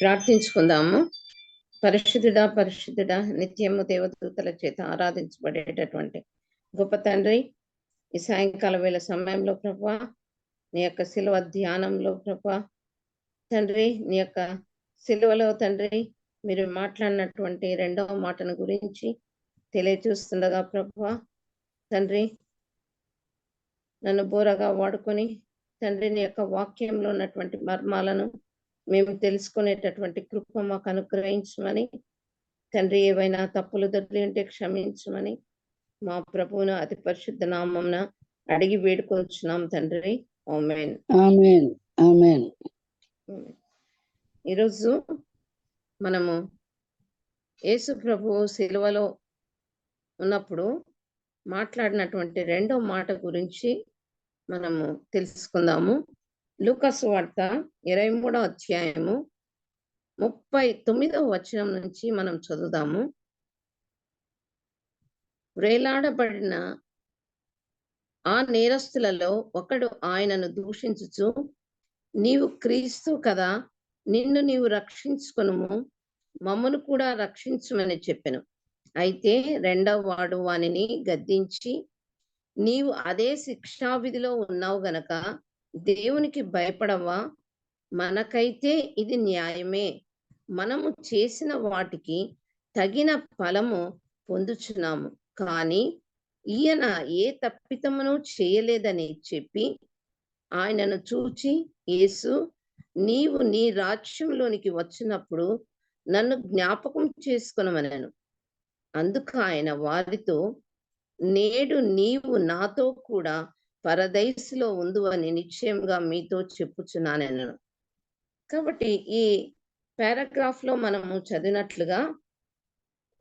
ప్రార్థించుకుందాము. పరిశుద్ధుడా పరిశుద్ధుడా నిత్యము దేవదూతల చేత ఆరాధించబడేటటువంటి గొప్ప తండ్రి, ఈ సాయంకాల వేళ సమయంలో ప్రభువా, నీ యొక్క శిలువ ధ్యానంలో ప్రభువా తండ్రి, నీ యొక్క శిలువలో తండ్రి మీరు మాట్లాడినటువంటి రెండవ మాటను గురించి తెలియచూస్తుండగా ప్రభువా తండ్రి, నన్ను బోరగా వాడుకొని తండ్రి నీ యొక్క వాక్యంలో ఉన్నటువంటి మర్మాలను మేము తెలుసుకునేటటువంటి కృప మాకు అనుగ్రహించమని తండ్రి, ఏవైనా తప్పులు దొరికి ఉంటే క్షమించమని మా ప్రభువును అతి పరిశుద్ధ నామమున అడిగి వేడుకొంచున్నాం తండ్రి. ఆమేన్. ఆమేన్. ఆమేన్. ఈరోజు మనము యేసు ప్రభువు సిలువలో ఉన్నప్పుడు మాట్లాడినటువంటి రెండో మాట గురించి మనము తెలుసుకుందాము. లూకా సువార్త 23వ అధ్యాయము 39వ వచనం నుంచి మనం చదువుదాము. వేలాడబడిన ఆ నేరస్తులలో ఒకడు ఆయనను దూషించుచు, నీవు క్రీస్తు కదా, నిన్ను నీవు రక్షించుకొనుము, మమ్మను కూడా రక్షించుమని చెప్పెను. అయితే రెండవ వాడు వానిని గద్దించి, నీవు అదే శిక్షావిధిలో ఉన్నావు గనక దేవునికి భయపడవా? మనకైతే ఇది న్యాయమే, మనము చేసిన వాటికి తగిన ఫలము పొందుచున్నాము. కానీ ఈయన ఏ తప్పితమును చేయలేదని చెప్పి ఆయనను చూచి, యేసు, నీవు నీ రాజ్యంలోనికి వచ్చినప్పుడు నన్ను జ్ఞాపకం చేసుకొనమనెను. అందుకు ఆయన వారితో, నేడు నీవు నాతో కూడా పరదైసులో ఉందువని నిశ్చయంగా మీతో చెప్పుచున్నానెను. కాబట్టి ఈ పారాగ్రాఫ్ లో మనము చదివినట్లుగా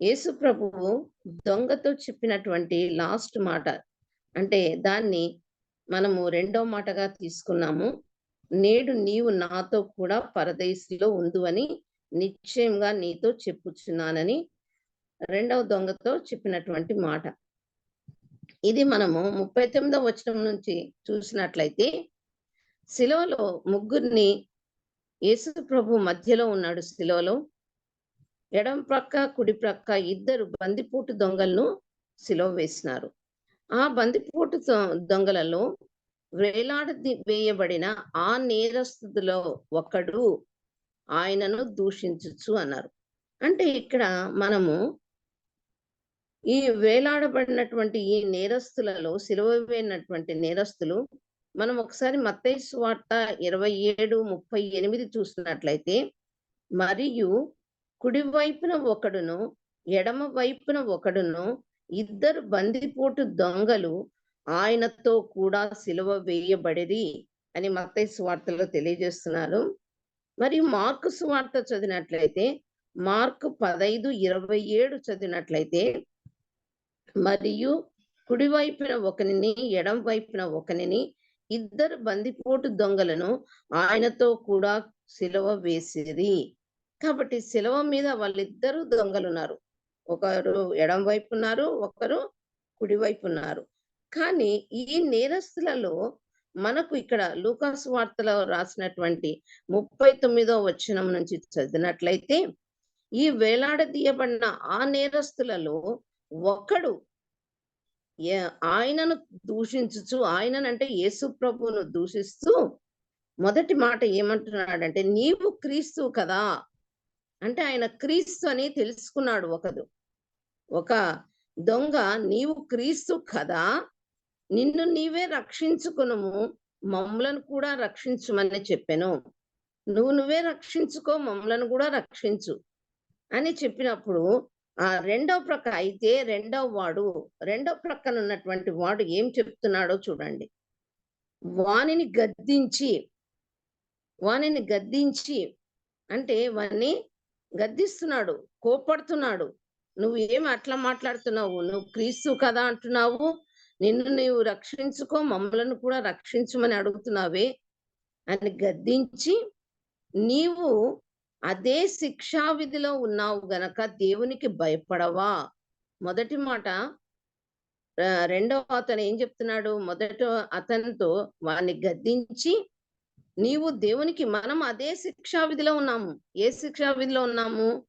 యేసు ప్రభువు దొంగతో చెప్పినటువంటి లాస్ట్ మాట, అంటే దాన్ని మనము రెండో మాటగా తీసుకున్నాము. నేడు నీవు నాతో కూడా పరదైసులో ఉందువని నిశ్చయంగా నీతో చెప్పుచున్నానని రెండవ దొంగతో చెప్పినటువంటి మాట. ఇది మనము 39వ వచనం నుంచి చూసినట్లయితే, శిలువలో ముగ్గురిని యేసు ప్రభు మధ్యలో ఉన్నాడు. శిలువలో ఎడం ప్రక్క కుడి ప్రక్క ఇద్దరు బందిపోటు దొంగలను శిలువ వేసినారు. ఆ బందిపోటు దొంగలలో వేలాడి వేయబడిన ఆ నేరస్తులో ఒకడు ఆయనను దూషించుచు అన్నారు. అంటే ఇక్కడ మనము ఈ వేలాడబడినటువంటి ఈ నేరస్తులలో, సిలువ వేయనటువంటి నేరస్తులు, మనం ఒకసారి మత్తయి సువార్త 27:38 చూసినట్లయితే, మరియు కుడి వైపున ఒకడును ఎడమ వైపున ఒకడును ఇద్దరు బందిపోటు దొంగలు ఆయనతో కూడా సిలువ వేయబడిరి అని మత్తయి సువార్తలో తెలియజేస్తున్నారు. మరియు మార్కు సువార్త చదివినట్లయితే, మార్కు 15:27 చదివినట్లయితే, మరియు కుడివైపున ఒకనిని ఎడం వైపున ఒకనిని ఇద్దరు బందిపోటు దొంగలను ఆయనతో కూడా సిలువ వేసిరి. కాబట్టి సిలువ మీద వాళ్ళిద్దరు దొంగలు ఉన్నారు. ఒకరు ఎడం వైపు ఉన్నారు, ఒకరు కుడివైపు ఉన్నారు. కానీ ఈ నేరస్తులలో మనకు ఇక్కడ లూకా సువార్తలో రాసినటువంటి 39వ వచనం నుంచి చదివినట్లయితే, ఈ వేలాడదీయబడిన ఆ నేరస్తులలో ఒకడు ఆయనను దూషించుచు, ఆయననంటే యేసు ప్రభువును దూషిస్తూ మొదటి మాట ఏమంటున్నాడంటే, నీవు క్రీస్తు కదా, అంటే ఆయన క్రీస్తు అని తెలుసుకున్నాడు. ఒక దొంగ నీవు క్రీస్తు కదా, నిన్ను నీవే రక్షించుకునుము, మమ్మలను కూడా రక్షించుమని చెప్పాను. నువ్వే రక్షించుకో, మమ్మలను కూడా రక్షించు అని చెప్పినప్పుడు, ఆ రెండవ ప్రక్క అయితే రెండవ ప్రక్కన ఉన్నటువంటి వాడు ఏం చెప్తున్నాడో చూడండి. వానిని గద్దించి అంటే వాణ్ణి గద్దిస్తున్నాడు, కోపడుతున్నాడు. నువ్వు ఏమి అట్లా మాట్లాడుతున్నావు? నువ్వు క్రీస్తు కదా అంటున్నావు, నిన్ను నీవు రక్షించుకో, మమ్మలను కూడా రక్షించమని అడుగుతున్నావే అని గద్దించి, నీవు అదే శిక్షావిధిలో ఉన్నావు గనక దేవునికి భయపడవా? మొదటి మాట. రెండవ అతను ఏం చెప్తున్నాడు? మొదట అతనితో వాడిని గద్దించి, నీవు దేవునికి మనం అదే శిక్షా విధిలో ఉన్నాము. ఏ శిక్షా విధిలో ఉన్నాము?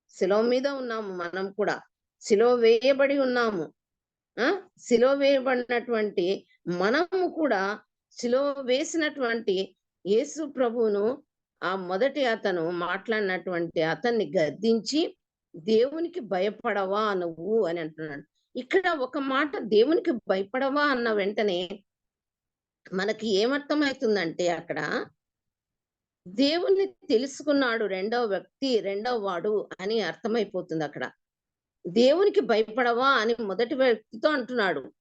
శిలువ మీద ఉన్నాము మనం కూడా. శిలువ వేయబడి ఉన్నాము. ఆ! శిలువ వేయబడినటువంటి మనము కూడా శిలువ వేసినటువంటి యేసు ప్రభువును ఆ మొదటి అతను మాట్లాడినటువంటి అతన్ని గద్దించి, "దేవునికి భయపడవా నువ్వు" అని అంటున్నాడు. ఇక్కడ ఒక మాట దేవునికి భయపడవా అన్న వెంటనే మనకి ఏమర్థమైతుందంటే అక్కడ దేవుణ్ణి తెలుసుకున్నాడు రెండవ వ్యక్తి, రెండవ వాడు అని అర్థమైపోతుందక్కడ. దేవునికి భయపడవా అని మొదటి వ్యక్తితో అంటున్నాడు.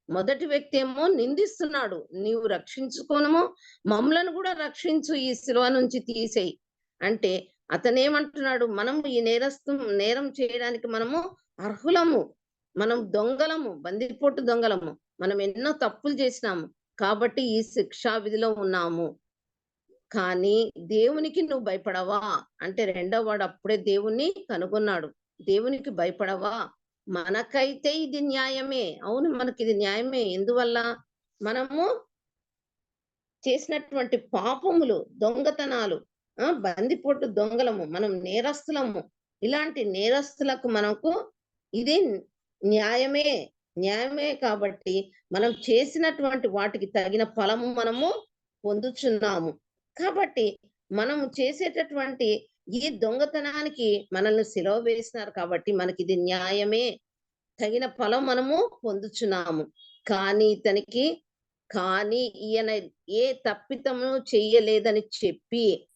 మొదటి వ్యక్తి ఏమో నిందిస్తున్నాడు. నీవు రక్షించుకోనము, మమ్మలను కూడా రక్షించు ఈ సిలువ నుంచి తీసేయి. అంటే అతనేమంటున్నాడు, మనము ఈ నేరం చేయడానికి మనము అర్హులము. మనం దొంగలము, బందిపోటు దొంగలము. మనం ఎన్నో తప్పులు చేసినాము. కాబట్టి ఈ శిక్షా విధిలో ఉన్నాము. కానీ దేవునికి నువ్వు భయపడవా? అంటే రెండో వాడు అప్పుడే దేవుణ్ణి కనుగొన్నాడు. దేవునికి భయపడవా? మనకైతే ఇది న్యాయమే. అవును, మనకిది న్యాయమే. ఎందువల్ల? మనము చేసినటువంటి పాపములు, దొంగతనాలు, బందిపోటు దొంగలము, మనం నేరస్తులము. ఇలాంటి నేరస్తులకు మనకు ఇది న్యాయమే. న్యాయమే కాబట్టి మనం చేసినటువంటి వాటికి తగిన ఫలము మనము పొందుచున్నాము. కాబట్టి మనము చేసేటటువంటి ఈ దొంగతనానికి మనల్ని సిలువ వేసినారు కాబట్టి మనకిది న్యాయమే. తగిన ఫలం మనము పొందుచున్నాము. కానీ ఈయన ఏ తప్పిదము చెయ్యలేదని చెప్పి,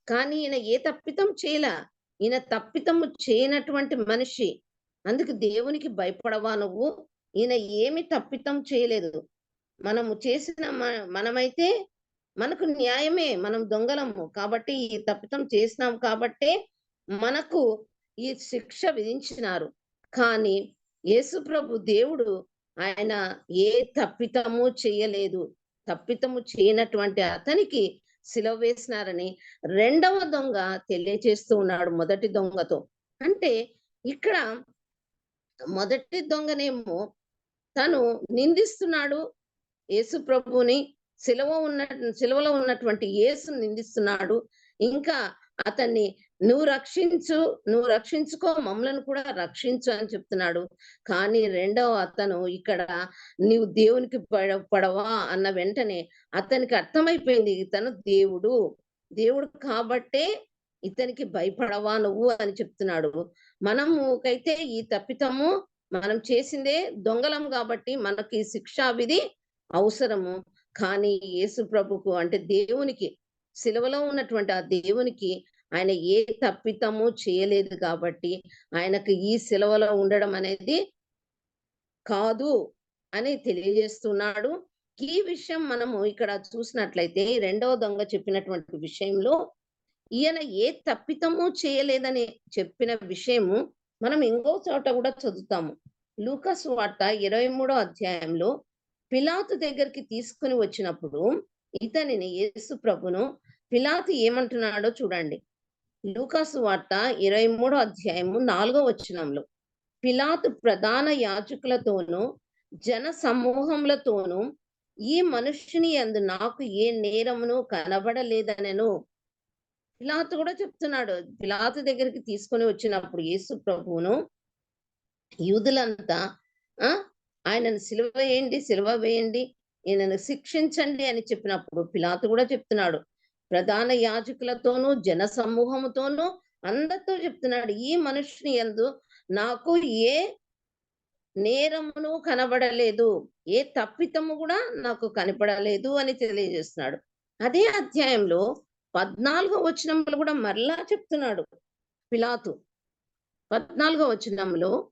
కానీ ఈయన ఏ తప్పిదం చేయలా. ఈయన తప్పిదము చేయనటువంటి మనిషి. అందుకు దేవునికి భయపడవా నువ్వు? ఈయన ఏమి తప్పిదం చేయలేదు. మనము చేసిన మనమైతే మనకు న్యాయమే. మనం దొంగలము. కాబట్టి ఈ తప్పిదం చేసినాం కాబట్టే మనకు ఈ శిక్ష విధించినారు. కానీ యేసుప్రభు దేవుడు ఆయన ఏ తప్పిదము చేయలేదు. తప్పిదము చేయనటువంటి అతనికి సిలువ వేసినారని రెండవ దొంగ తెలియజేస్తూ ఉన్నాడు మొదటి దొంగతో. అంటే ఇక్కడ మొదటి దొంగనేమో తను నిందిస్తున్నాడు యేసు ప్రభువుని. సిలువలో ఉన్నటువంటి యేసుని నిందిస్తున్నాడు. ఇంకా అతన్ని నువ్వు రక్షించుకో, మమ్మలను కూడా రక్షించు అని చెప్తున్నాడు. కానీ రెండవ అతను ఇక్కడ నీవు దేవునికి పడవా అన్న వెంటనే అతనికి అర్థమైపోయింది ఇతను దేవుడు కాబట్టే ఇతనికి భయపడవా నువ్వు అని చెప్తున్నాడు. మనముకైతే ఈ తప్పిదము మనం చేసిందే దొంగలం కాబట్టి మనకి శిక్షా విధి అవసరము. కానీ యేసు ప్రభుకు అంటే దేవునికి, సిలువలో ఉన్నటువంటి ఆ దేవునికి ఆయన ఏ తప్పిదము చేయలేదు కాబట్టి ఆయనకు ఈ సిలువలో ఉండడం అనేది కాదు అని తెలియజేస్తున్నాడు. ఈ విషయం మనము ఇక్కడ చూసినట్లయితే రెండవ దొంగ చెప్పినటువంటి విషయంలో ఈయన ఏ తప్పిదము చేయలేదని చెప్పిన విషయము మనం ఇంకో చోట కూడా చదువుతాము. లూకా సువార్త 23వ అధ్యాయంలో పిలాతు దగ్గరికి తీసుకుని వచ్చినప్పుడు ఇతనిని, యేసు ప్రభును, పిలాతు ఏమంటున్నాడో చూడండి. లూకా సువార్త 23వ అధ్యాయము 4వ వచనంలో పిలాతు ప్రధాన యాజకులతోనూ జన సమూహములతోనూ ఈ మనుష్యుని యందు నాకు ఏ నేరమును కనబడలేదనెను. పిలాతు కూడా చెప్తున్నాడు. పిలాతు దగ్గరికి తీసుకొని వచ్చినప్పుడు యేసు ప్రభువును యూదులంతా ఆయనను సిలువ వేయండి, ఈయనను శిక్షించండి అని చెప్పినప్పుడు పిలాతు కూడా చెప్తున్నాడు. ప్రధాన యాజకులతోనూ జన సమూహముతోనూ అందరితో చెప్తున్నాడు, ఈ మనుషుని యందు నాకు ఏ నేరమును కనబడలేదు, ఏ తప్పిదము కూడా నాకు కనపడలేదు అని తెలియజేస్తున్నాడు. అదే అధ్యాయంలో 14వ వచనంలో కూడా మరలా చెప్తున్నాడు పిలాతు. 14వ వచనంలో,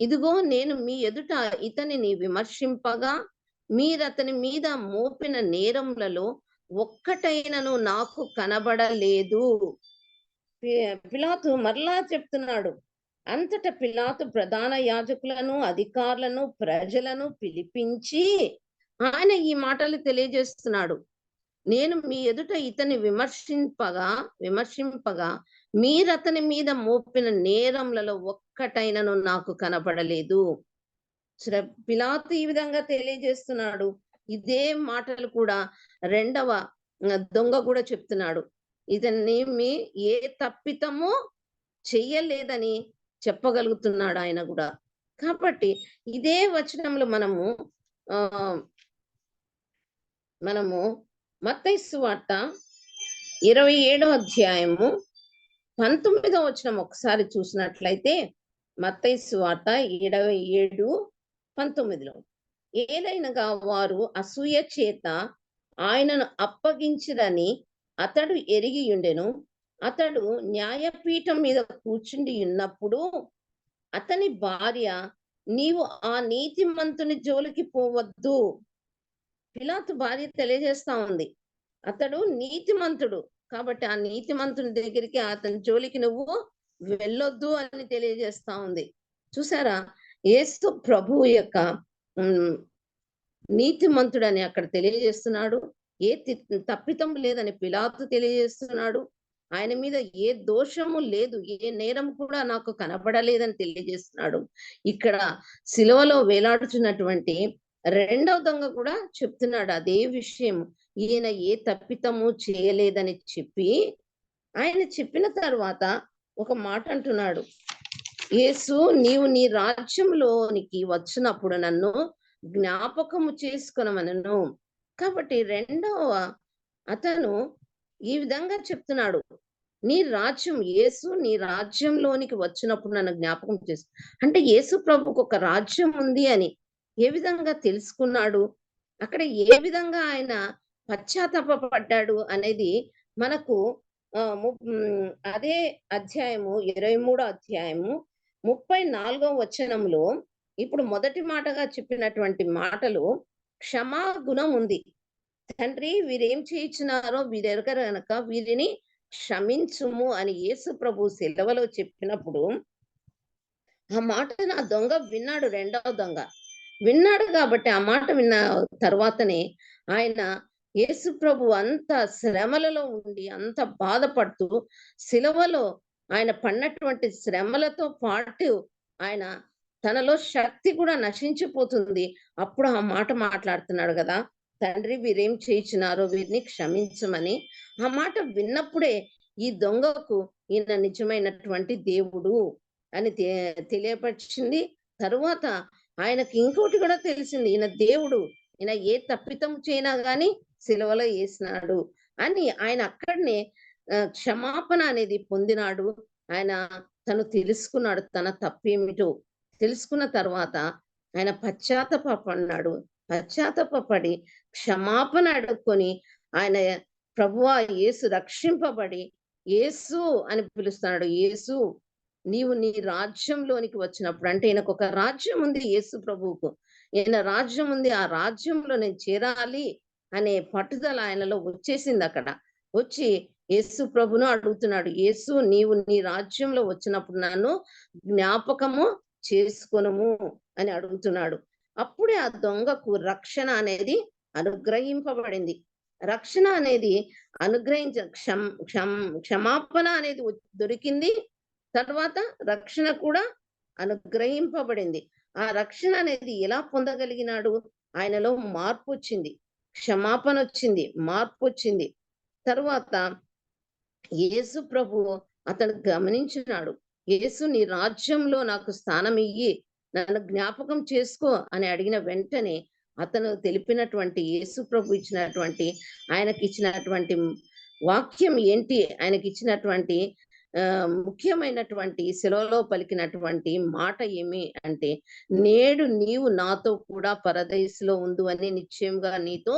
ఇదిగో నేను మీ ఎదుట ఇతనిని విమర్శింపగా మీరతని మీద మోపిన నేరములలో ఒక్కటైనను నాకు కనబడలేదు. పిలాతు మరలా చెప్తున్నాడు. అంతటా పిలాతు ప్రధాన యాజకులను, అధికారులను, ప్రజలను పిలిపించి ఆయన ఈ మాటలు తెలియజేస్తున్నాడు. నేను మీ ఎదుట ఇతని విమర్శింపగా మీరతని మీద మోపిన నేరములలో ఒక్కటైనను నాకు కనబడలేదు. పిలాతు ఈ విధంగా తెలియజేస్తున్నాడు. ఇదే మాటలు కూడా రెండవ దొంగ కూడా చెప్తున్నాడు. ఇతనేమి ఏ తప్పితము చెయ్యలేదని చెప్పగలుగుతున్నాడు ఆయన కూడా. కాబట్టి ఇదే వచనంలో ఆహ్, మనము మత్తయి సువార్త 27వ అధ్యాయము 19వ వచనం ఒకసారి చూసినట్లయితే, మత్తయి సువార్త 27:19లో, ఏలైనగా వారు అసూయ చేత ఆయనను అప్పగించిరని అతడు ఎరిగియుండెను. అతడు న్యాయపీఠం మీద కూర్చుండి ఉన్నప్పుడు అతని భార్య, నీవు ఆ నీతిమంతుని జోలికి పోవద్దు. పిలాతు భార్య తెలియజేస్తా ఉంది. అతడు నీతిమంతుడు. కాబట్టి ఆ నీతిమంతుని దగ్గరికి, అతని జోలికి నువ్వు వెళ్ళొద్దు అని తెలియజేస్తా ఉంది. చూసారా? యేసు ప్రభువు యొక్క హ్మ్, నీతిమంతుడని అక్కడ తెలియజేస్తున్నాడు. ఏ తప్పితం లేదని పిలాతు తెలియజేస్తున్నాడు. ఆయన మీద ఏ దోషము లేదు. ఏ నేరం కూడా నాకు కనబడలేదని తెలియజేస్తున్నాడు. ఇక్కడ సిలువలో వేలాడుచున్నటువంటి రెండవ దొంగ కూడా చెప్తున్నాడు అదే విషయం. ఈయన ఏ తప్పితము చేయలేదని చెప్పి, ఆయన చెప్పిన తర్వాత ఒక మాట అంటున్నాడు. యేసు, నీవు నీ రాజ్యంలోనికి వచ్చినప్పుడు నన్ను జ్ఞాపకము చేసుకొనమనెను. కాబట్టి రెండవ అతను ఈ విధంగా చెప్తున్నాడు. యేసు నీ రాజ్యంలోనికి వచ్చినప్పుడు నన్ను జ్ఞాపకం చేసు. అంటే యేసు ప్రభువుకు ఒక రాజ్యం ఉంది అని ఏ విధంగా తెలుసుకున్నాడు? అక్కడ ఏ విధంగా ఆయన పశ్చాత్తాపపడ్డాడు అనేది మనకు అదే అధ్యాయము 23 అధ్యాయము 34వ వచనంలో ఇప్పుడు మొదటి మాటగా చెప్పినటువంటి మాటలు క్షమాగుణం ఉంది. తండ్రి, వీరేం చేయుచున్నారో వీరెరుగరు గనక వీరిని క్షమించుము అని యేసు ప్రభు సిలువలో చెప్పినప్పుడు, ఆ మాటను ఆ దొంగ విన్నాడు. రెండవ దొంగ విన్నాడు కాబట్టి ఆ మాట విన్న తర్వాతనే ఆయన యేసు ప్రభు అంత శ్రమలలో ఉండి, అంత బాధపడుతూ సిలువలో ఆయన పడినటువంటి శ్రమలతో పాటు ఆయన తనలో శక్తి కూడా నశించిపోతుంది. అప్పుడు ఆ మాట మాట్లాడుతున్నాడు కదా, తండ్రి వీరేం చేయుచున్నారో వీరిని క్షమించమని. ఆ మాట విన్నప్పుడే ఈ దొంగకు ఈయన నిజమైనటువంటి దేవుడు అని తెలియపరిచింది. తరువాత ఆయనకి ఇంకోటి కూడా తెలిసింది. ఈయన దేవుడు, ఈయన ఏ తప్పితం చేయనా గాని సిలువలో వేసినాడు అని ఆయన అక్కడనే క్షమాపణ అనేది పొందినాడు. ఆయన తను తెలుసుకున్నాడు తన తప్పేమిటో. తెలుసుకున్న తర్వాత ఆయన పశ్చాత్తాపపడినాడు. పశ్చాత్తాపపడి క్షమాపణ అడుక్కొని ఆయన ప్రభువా యేసు రక్షింపబడి యేసు అని పిలుస్తున్నాడు. యేసు, నీవు నీ రాజ్యంలోనికి వచ్చినప్పుడు, అంటే ఈయనకు ఒక రాజ్యం ఉంది యేసు ప్రభువుకు. ఈయన రాజ్యం ఉంది. ఆ రాజ్యంలో నేను చేరాలి అనే పట్టుదల ఆయనలో వచ్చేసింది అక్కడ. వచ్చి యేసు ప్రభును అడుగుతున్నాడు. యేసు, నీవు నీ రాజ్యంలో వచ్చినప్పుడు నన్ను జ్ఞాపకము చేసుకొనుము అని అడుగుతున్నాడు. అప్పుడే ఆ దొంగకు రక్షణ అనేది అనుగ్రహింపబడింది. రక్షణ అనేది క్షమాపణ అనేది దొరికింది. తర్వాత రక్షణ కూడా అనుగ్రహింపబడింది. ఆ రక్షణ అనేది ఎలా పొందగలిగినాడు? ఆయనలో మార్పు వచ్చింది. క్షమాపణ వచ్చింది. మార్పు వచ్చింది. తర్వాత యేసు ప్రభువు అతను గమనించినాడు. యేసు, నీ రాజ్యంలో నాకు స్థానం ఇయ్యి, నన్ను జ్ఞాపకం చేసుకో అని అడిగిన వెంటనే అతను తెలిపినటువంటి యేసు ప్రభు ఇచ్చినటువంటి, ఆయనకిచ్చినటువంటి వాక్యం ఏంటి? ఆయనకిచ్చినటువంటి ముఖ్యమైనటువంటి శిలువలో పలికినటువంటి మాట ఏమి అంటే, నేడు నీవు నాతో కూడా పరదైసులో ఉండు అని నిశ్చయంగా నీతో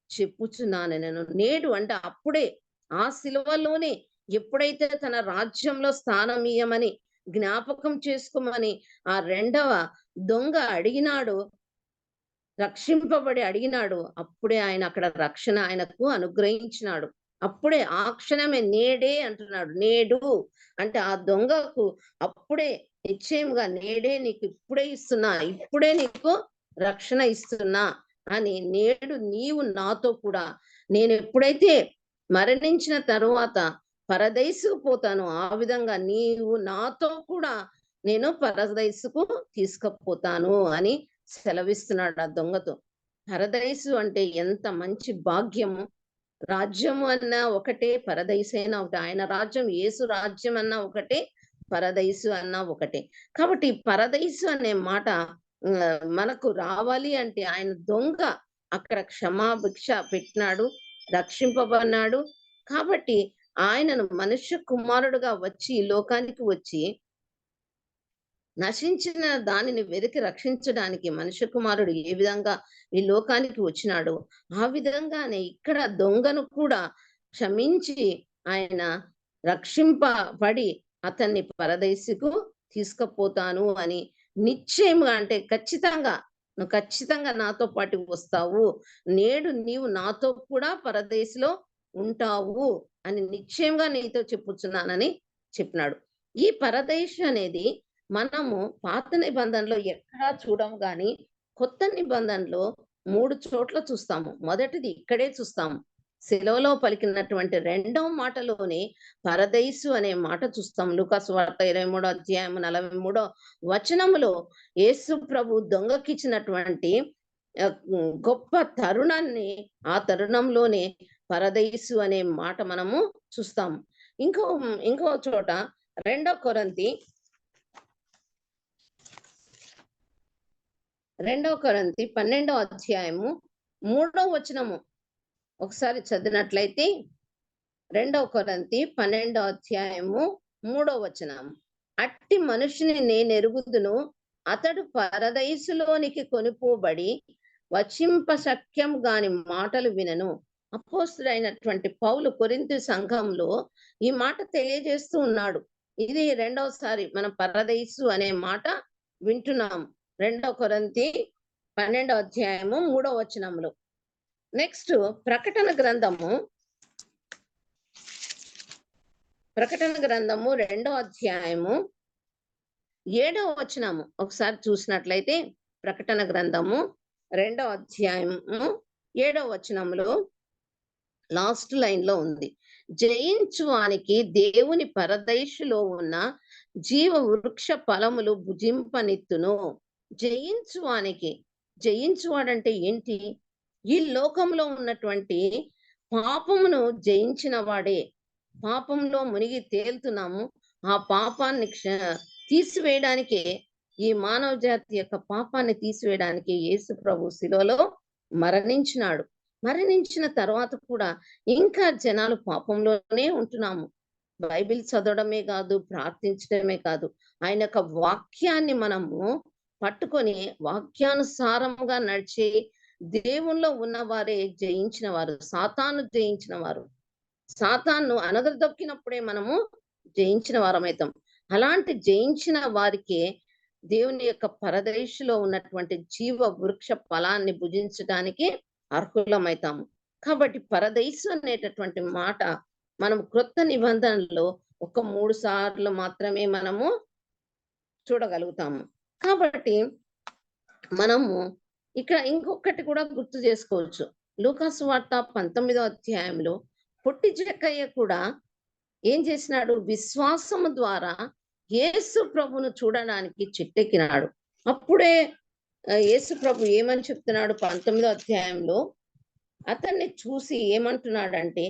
చెప్పుచున్నాను నేను. నేడు అంటే అప్పుడే, ఆ శిలువలోనే ఎప్పుడైతే తన రాజ్యంలో స్థానం ఇయ్యమని, జ్ఞాపకం చేసుకోమని ఆ రెండవ దొంగ అడిగినాడు, రక్షింపబడి అడిగినాడు, అప్పుడే ఆయన అక్కడ రక్షణ ఆయనకు అనుగ్రహించినాడు. అప్పుడే ఆ క్షణమే నేడే అంటున్నాడు. నేడు అంటే ఆ దొంగకు అప్పుడే నిశ్చయంగా నేడే నీకు ఇప్పుడే ఇస్తున్నా, ఇప్పుడే నీకు రక్షణ ఇస్తున్నా అని, నేడు నీవు నాతో కూడా, నేను ఎప్పుడైతే మరణించిన తరువాత పరదైసుకు పోతాను, ఆ విధంగా నీవు నాతో కూడా నేను పరదైసుకు తీసుకుపోతాను అని సెలవిస్తున్నాడు ఆ దొంగతో. పరదైసు అంటే ఎంత మంచి భాగ్యము. రాజ్యము అన్నా ఒకటే, పరదైసు అయినా ఒకటే. ఆయన రాజ్యం, యేసు రాజ్యం అన్నా ఒకటే, పరదైసు అన్నా ఒకటే. కాబట్టి పరదైసు అనే మాట మనకు రావాలి అంటే ఆయన దొంగ అక్కడ క్షమాభిక్ష పెట్టినాడు, రక్షింపబడినాడు. కాబట్టి ఆయనను మనుష్య కుమారుడుగా వచ్చి ఈ లోకానికి వచ్చి నశించిన దానిని వెతికి రక్షించడానికి మనుష్య కుమారుడు ఏ విధంగా ఈ లోకానికి వచ్చినాడో ఆ విధంగానే ఇక్కడ దొంగను కూడా క్షమించి ఆయన రక్షింపబడి అతన్ని పరదేశుకు తీసుకుపోతాను అని నిశ్చయముగా, అంటే ఖచ్చితంగా, నువ్వు ఖచ్చితంగా నాతో పాటు వస్తావు, నేడు నీవు నాతో కూడా పరదేశులో ఉంటావు అని నిశ్చయంగా నీతో చెప్పుచున్నానని చెప్పినాడు. ఈ పరదేశు అనేది మనము పాత నిబంధనలో ఎక్కడా చూడము గాని కొత్త నిబంధనలో 3 చోట్ల చూస్తాము. మొదటిది ఇక్కడే చూస్తాము. శిలువలో పలికినటువంటి 2వ మాటలోనే పరదైసు అనే మాట చూస్తాం. లూకా సువార్త 23వ అధ్యాయం 43వ వచనములో యేసు ప్రభు దొంగకిచ్చినటువంటి గొప్ప తరుణాన్ని, ఆ తరుణంలోనే పరదైసు అనే మాట మనము చూస్తాము. ఇంకో చోట 2 కొరింథీ 12వ అధ్యాయము 3వ వచనము ఒకసారి చదివినట్లయితే 2 కొరింథీ 12వ అధ్యాయము 3వ వచనం, అట్టి మనుషుని నేనెరుగుదును, అతడు పరదైసులోనికి కొనిపోబడి వచింప శక్యం గాని మాటలు వినను. అపోస్తుడైనటువంటి పౌలు కొరింథీ సంఘంలో ఈ మాట తెలియజేస్తూ ఉన్నాడు. ఇది 2వసారి మనం పరదైసు అనే మాట వింటున్నాం. 2 కొరింథీ 12వ అధ్యాయము 3వ వచనంలో. నెక్స్ట్ ప్రకటన గ్రంథము 2వ అధ్యాయము 7వ వచనము ఒకసారి చూసినట్లయితే, ప్రకటన గ్రంథము 2వ అధ్యాయము 7వ వచనంలో లాస్ట్ లైన్ లో ఉంది, జయించువానికి దేవుని పరదైసులో ఉన్న జీవ వృక్ష ఫలములు భుజింపనిత్తును. జయించువానికి, జయించువాడంటే ఏంటి? ఈ లోకంలో ఉన్నటువంటి పాపమును జయించిన వాడే. పాపంలో మునిగి తేలుతున్నాము. ఆ పాపాన్ని తీసివేయడానికే, ఈ మానవ జాతి యొక్క పాపాన్ని తీసివేయడానికి యేసు ప్రభు శిలువలో మరణించినాడు. మరణించిన తర్వాత కూడా ఇంకా జనాలు పాపంలోనే ఉంటున్నాము. బైబిల్ చదవడమే కాదు, ప్రార్థించడమే కాదు, ఆయన యొక్క వాక్యాన్ని మనము పట్టుకొని వాక్యానుసారంగా నడిచి దేవుల్లో ఉన్నవారే జయించిన వారు, సాతాను జయించిన వారు. సాతాను అనగదొక్కినప్పుడే మనము జయించిన వారమైతాం. అలాంటి జయించిన వారికే దేవుని యొక్క పరదేశులో ఉన్నటువంటి జీవ వృక్ష ఫలాన్ని భుజించడానికి అర్హులమైతాము. కాబట్టి పరదేశు అనేటటువంటి మాట మనం క్రొత్త నిబంధనలో 3 సార్లు మాత్రమే మనము చూడగలుగుతాము. కాబట్టి మనము ఇక్కడ ఇంకొకటి కూడా గుర్తు చేసుకోవచ్చు. లూకా సువార్త 19వ అధ్యాయంలో పొట్టి జక్కయ్య కూడా ఏం చేసినాడు? విశ్వాసము ద్వారా యేసు ప్రభును చూడడానికి చెట్టెక్కినాడు. అప్పుడే యేసు ప్రభు ఏమని చెప్తున్నాడు? 19వ అధ్యాయంలో అతన్ని చూసి ఏమంటున్నాడంటే,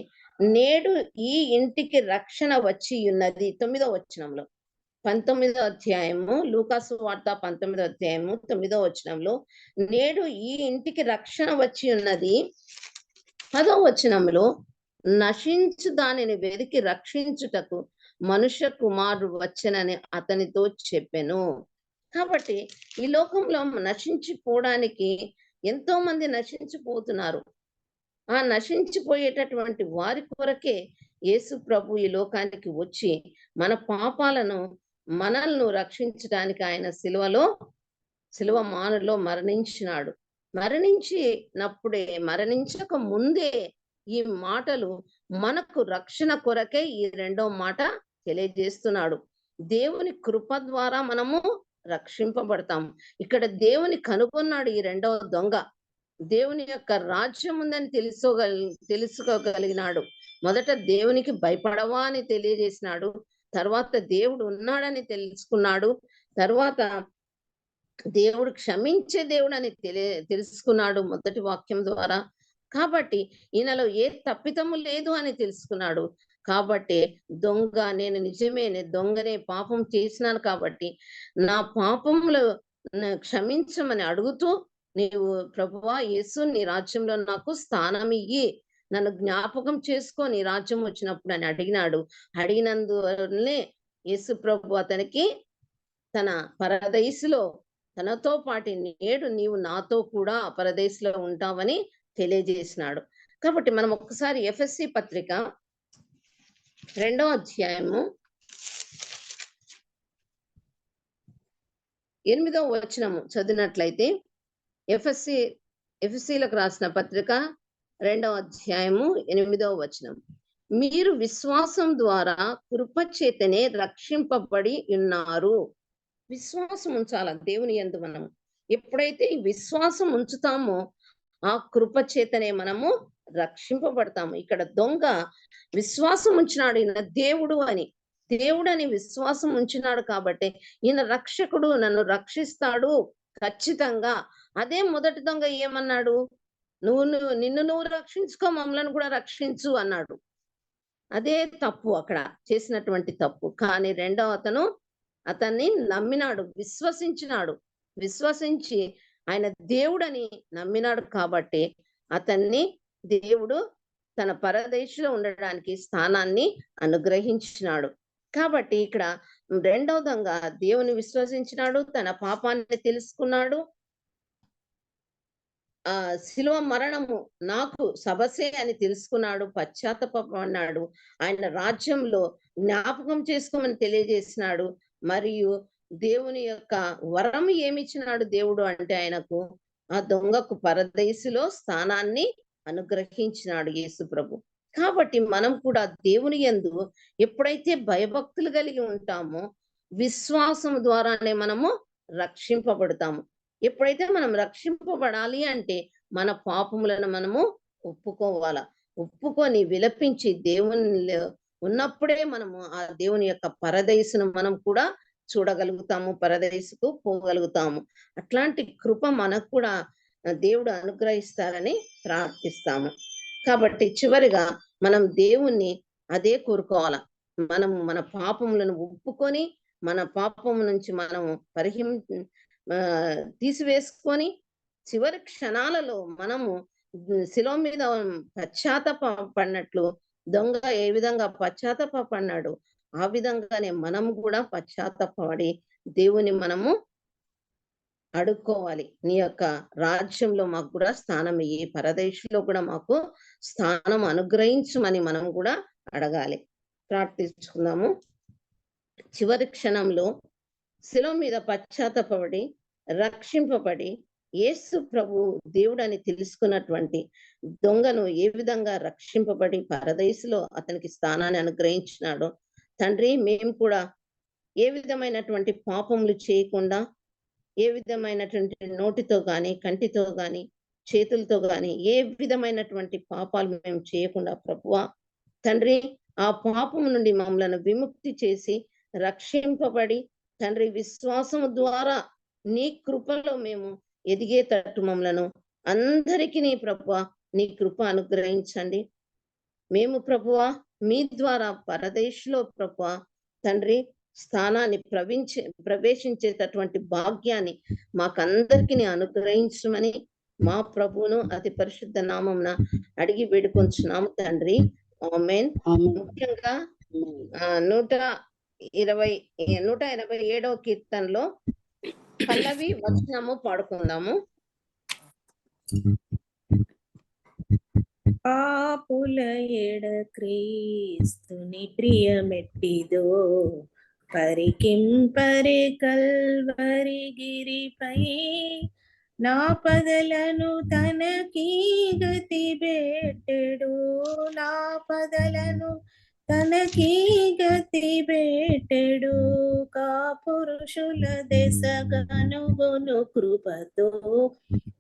నేడు ఈ ఇంటికి రక్షణ వచ్చి ఉన్నది. 9వ వచనంలో, 19వ అధ్యాయము లూకా సువార్త 19వ అధ్యాయము 9వ వచనంలో, నేడు ఈ ఇంటికి రక్షణ వచ్చి ఉన్నది. 10వ వచనంలో, నశించు దానిని వెదికి రక్షించుటకు మనుష్య కుమారుడు వచ్చెనని అతనితో చెప్పెను. కాబట్టి ఈ లోకంలో నశించిపోవడానికి ఎంతో మంది నశించిపోతున్నారు. ఆ నశించిపోయేటటువంటి వారి కొరకే యేసు ప్రభు ఈ లోకానికి వచ్చి మన పాపాలను, మనల్ని రక్షించడానికి ఆయన శిలువ మానులో మరణించినాడు. మరణించినప్పుడే, మరణించక ముందే ఈ మాటలు మనకు రక్షణ కొరకే ఈ 2వ మాట తెలియజేస్తున్నాడు. దేవుని కృప ద్వారా మనము రక్షింపబడతాం. ఇక్కడ దేవుని కనుగొన్నాడు ఈ 2వ దొంగ. దేవుని యొక్క రాజ్యం ఉందని తెలుసుకోగలిగినాడు. మొదట దేవునికి భయపడవా అని తెలియజేసినాడు. తర్వాత దేవుడు ఉన్నాడని తెలుసుకున్నాడు. తర్వాత దేవుడు క్షమించే దేవుడు అని తెలుసుకున్నాడు మొదటి వాక్యం ద్వారా. కాబట్టి ఈయనలో ఏ తప్పిదము లేదు అని తెలుసుకున్నాడు. కాబట్టి నేను నిజమే దొంగనే పాపం చేసినాను కాబట్టి నా పాపములు క్షమించమని అడుగుతూ, నీవు ప్రభువా యేసు నీ రాజ్యంలో నాకు స్థానం ఇయ్యి, నన్ను జ్ఞాపకం చేసుకో నీ రాజ్యం వచ్చినప్పుడు అని అడిగినాడు. అడిగినందువల్లనే యేసు ప్రభు అతనికి తన పరదైసులో తనతో పాటు నేడు నీవు నాతో కూడా పరదేశంలో ఉంటావని తెలియజేసినాడు. కాబట్టి మనం ఒక్కసారి ఎఫెసీ పత్రిక 2వ అధ్యాయము 8వ వచనము చదివినట్లయితే, ఎఫెసీలకు రాసిన పత్రిక 2వ అధ్యాయము 8వ వచనం, మీరు విశ్వాసం ద్వారా కృపచేతనే రక్షింపబడి ఉన్నారు. విశ్వాసం ఉంచాల దేవుని యందు. మనము ఎప్పుడైతే ఈ విశ్వాసం ఉంచుతామో ఆ కృప చేతనే మనము రక్షింపబడతాము. ఇక్కడ దొంగ విశ్వాసం ఉంచినాడు ఈయన దేవుడని విశ్వాసం ఉంచినాడు కాబట్టి ఈయన రక్షకుడు, నన్ను రక్షిస్తాడు ఖచ్చితంగా. అదే మొదటి దొంగ ఏమన్నాడు? నిన్ను నువ్వు రక్షించుకో, మమ్మల్ని కూడా రక్షించు అన్నాడు. అదే తప్పు, అక్కడ చేసినటువంటి తప్పు. కానీ రెండవ అతన్ని నమ్మినాడు, విశ్వసించి ఆయన దేవుడని నమ్మినాడు కాబట్టి అతన్ని దేవుడు తన పరదేశంలో ఉండడానికి స్థానాన్ని అనుగ్రహించినాడు. కాబట్టి ఇక్కడ రెండవ దొంగ దేవుని విశ్వసించినాడు, తన పాపాన్ని తెలుసుకున్నాడు. శిలువ మరణము నాకు సబసే అని తెలుసుకున్నాడు, పశ్చాత్తాపడ్డాడు, ఆయన రాజ్యంలో జ్ఞాపకం చేసుకోమని తెలియజేసినాడు. మరియు దేవుని యొక్క వరం ఏమిచ్చినాడు దేవుడు అంటే ఆయనకు ఆ దొంగకు పరదేశులో స్థానాన్ని అనుగ్రహించినాడు యేసు ప్రభు. కాబట్టి మనం కూడా దేవుని యందు ఎప్పుడైతే భయభక్తులు కలిగి ఉంటామో విశ్వాసం ద్వారానే మనము రక్షింపబడతాము. ఎప్పుడైతే మనం రక్షింపబడాలి అంటే మన పాపములను మనము ఒప్పుకొని విలపించి దేవుని ఉన్నప్పుడే మనము ఆ దేవుని యొక్క పరదేశును మనం కూడా చూడగలుగుతాము, పరదేశుకు పోగలుగుతాము. అట్లాంటి కృప మనకు కూడా దేవుడు అనుగ్రహిస్తారని ప్రార్థిస్తాము. కాబట్టి చివరిగా మనం దేవుణ్ణి అదే కోరుకోవాల. మనము మన పాపములను ఒప్పుకొని మన పాపం నుంచి మనము తీసివేసుకొని చివరి క్షణాలలో మనము శిలువ మీద పశ్చాత్తాపడినట్లు దొంగ ఏ విధంగా పశ్చాత్తాపడినాడు ఆ విధంగానే మనము కూడా పశ్చాత్తాపడి దేవుని మనము అడుక్కోవాలి. నీ యొక్క రాజ్యంలో మాకు కూడా స్థానం ఇయ్యి, పరదేశంలో కూడా మాకు స్థానం అనుగ్రహించమని మనం కూడా అడగాలి. ప్రార్థించుకుందాము. చివరి క్షణంలో శిలువ మీద పశ్చాత్తాపడి రక్షింపబడి యేసు ప్రభు దేవుడని తెలుసుకున్నటువంటి దొంగను ఏ విధంగా రక్షింపబడి పరదేశంలో అతనికి స్థానాన్ని అనుగ్రహించినాడో తండ్రి, మేము కూడా ఏ విధమైనటువంటి పాపములు చేయకుండా, ఏ విధమైనటువంటి నోటితో గాని, కంటితో గాని, చేతులతో గాని ఏ విధమైనటువంటి పాపాలు మేము చేయకుండా ప్రభువా తండ్రి, ఆ పాపము నుండి మమ్మలను విముక్తి చేసి రక్షింపబడి తండ్రి విశ్వాసము ద్వారా నీ కృపలో మేము ఎదిగేటట్టు మమ్మలను అందరికీ నీ ప్రభువా నీ కృప అనుగ్రహించండి. మేము ప్రభువా మీ ద్వారా పరదేశంలో ప్రభువా తండ్రి స్థానాన్ని ప్రవేశించేటటువంటి భాగ్యాన్ని మాకందరికీ అనుగ్రహించమని మా ప్రభువును అతి పరిశుద్ధ నామమున అడిగి వేడుకొంచున్నాము తండ్రి. ఆమేన్. ముఖ్యంగా 127వ కీర్తనలో పల్లవి వచనము పాడుకుందాము. పాపుల ఎడ క్రీస్తుని ప్రియమెట్టిదో, పరికింపరే కల్వరి గిరిపై, నా పదలను తనకి గతి బెట్టెడు, నా పదలను తనకి గతి బెట్టెడు, కాపురుషుల దశగనుగొను కృపతో,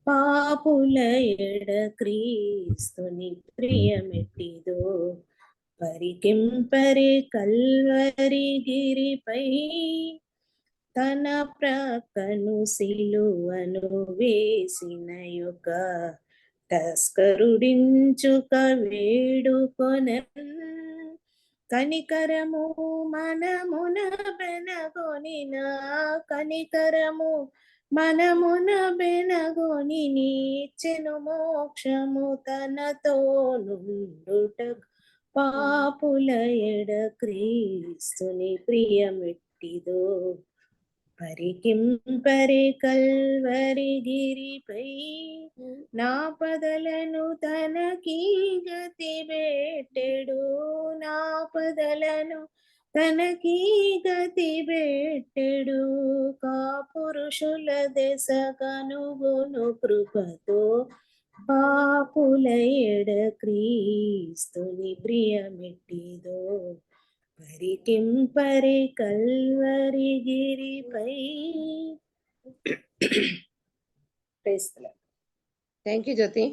పాపుల ఎడ క్రీస్తుని ప్రియమెట్టిదో, పరికింపరే కల్వరి గిరిపై, తన ప్రక్కను సిలువను వేసిన యొక్క తస్కరుడించుక వేడుకొనెన్. కనికరము మనమున బెనగొనిన, కనికరము మనమున బెనగొని నీచెను మోక్షము తనతో నుండుట. పాపుల ఎడ క్రీస్తుని ప్రియమెట్టిదో, పరికింపరి కల్వరి గిరిపై నాపదలను తనకి గతి బెట్టెడు, నాపదలను తనకి గతి బెట్టెడు. కాపురుషుల దశ కనుగొను కృపతో, పాపుల ఎడ క్రీస్తుని ప్రియమెట్టిదో, పరికింపరి కల్వరి గిరిపై. Thank you Jyothi.